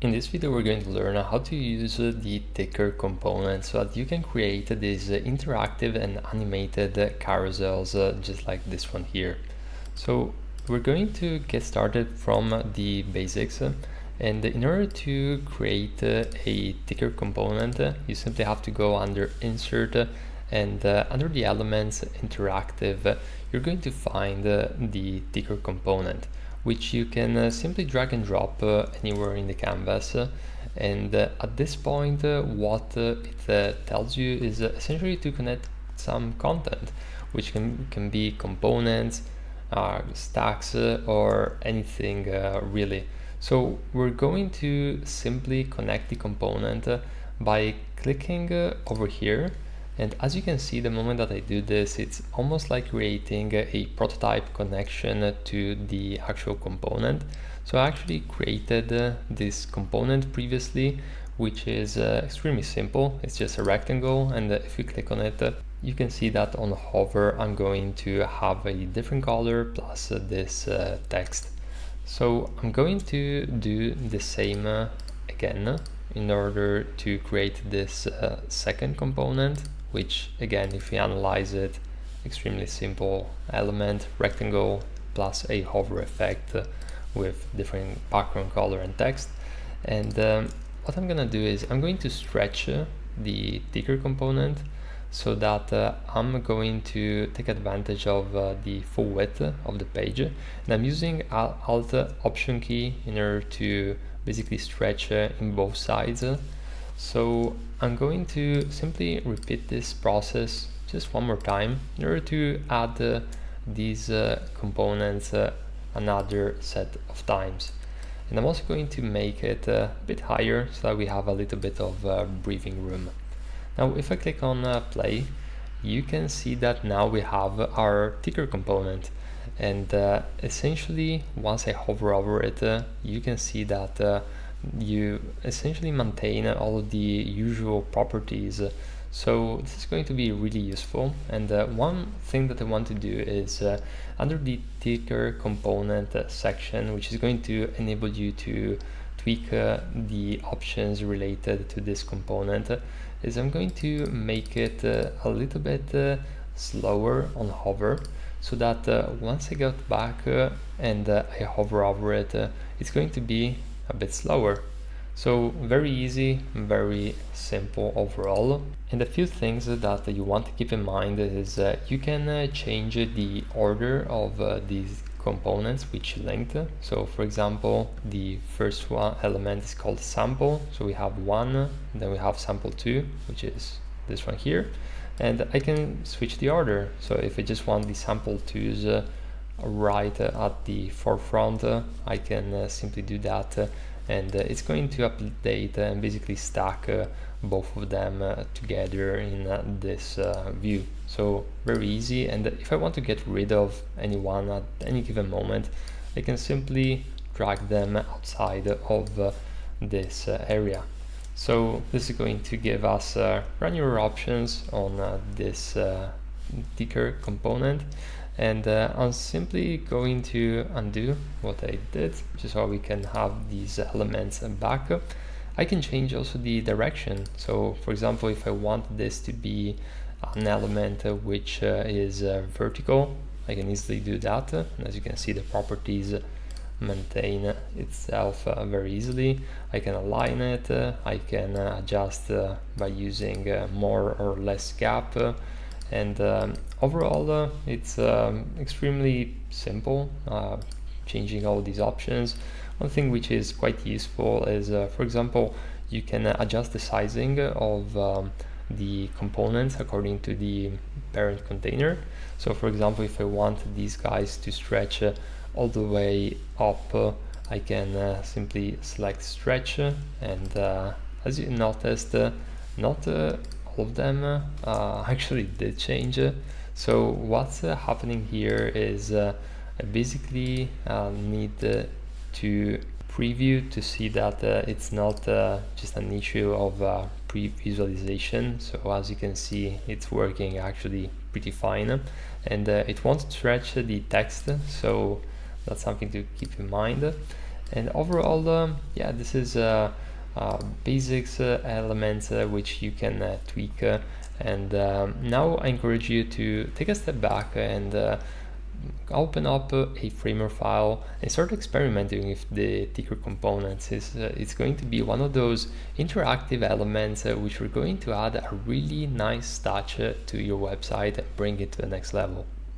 In this video, we're going to learn how to use the ticker component so that you can create these interactive and animated carousels just like this one here. So we're going to get started from the basics. And in order to create a ticker component, you simply have to go under Insert and under the Elements Interactive, you're going to find the ticker component, which you can simply drag and drop anywhere in the canvas. And at this point, what it tells you is essentially to connect some content, which can be components, stacks, or anything really. So we're going to simply connect the component by clicking over here. And as you can see, the moment that I do this, it's almost like creating a prototype connection to the actual component. So I actually created this component previously, which is extremely simple. It's just a rectangle, and if you click on it, you can see that on hover, I'm going to have a different color plus this text. So I'm going to do the same again in order to create this second component, which again, if you analyze it, extremely simple element, rectangle plus a hover effect with different background color and text. And what I'm gonna do is I'm going to stretch the ticker component so that I'm going to take advantage of the full width of the page. And I'm using Alt Option key in order to basically stretch in both sides. So I'm going to simply repeat this process just one more time in order to add these components another set of times. And I'm also going to make it a bit higher so that we have a little bit of breathing room. Now if I click on play, you can see that now we have our ticker component. And essentially, once I hover over it, you can see that you essentially maintain all of the usual properties. So this is going to be really useful. And one thing that I want to do is under the ticker component section, which is going to enable you to tweak the options related to this component, is I'm going to make it a little bit slower on hover, so that once I get back and I hover over it, it's going to be a bit slower. So very easy, very simple overall. And a few things that you want to keep in mind is you can change the order of these components which you linked. So for example, the first one element is called sample. So we have one, then we have sample 2, which is this one here. And I can switch the order. So if I just want the sample 2's right at the forefront, I can simply do that. And it's going to update and basically stack both of them together in this view. So very easy. And if I want to get rid of anyone at any given moment, I can simply drag them outside of this area. So this is going to give us granular options on this ticker component. And I'm simply going to undo what I did, just so we can have these elements back. I can change also the direction. So for example, if I want this to be an element which is vertical, I can easily do that. And as you can see, the properties maintain itself very easily. I can align it, I can adjust by using more or less gap. And overall, it's extremely simple, changing all these options. One thing which is quite useful is, for example, you can adjust the sizing of the components according to the parent container. So for example, if I want these guys to stretch all the way up, I can simply select stretch, and as you noticed, not all of them actually did change. So what's happening here is I basically need to preview to see that it's not just an issue of pre-visualization. So as you can see, it's working actually pretty fine, and it won't stretch the text, so that's something to keep in mind. And overall, yeah, this is basics elements which you can tweak. And now I encourage you to take a step back and open up a Framer file and start experimenting with the ticker components. It's going to be one of those interactive elements which are going to add a really nice touch to your website and bring it to the next level.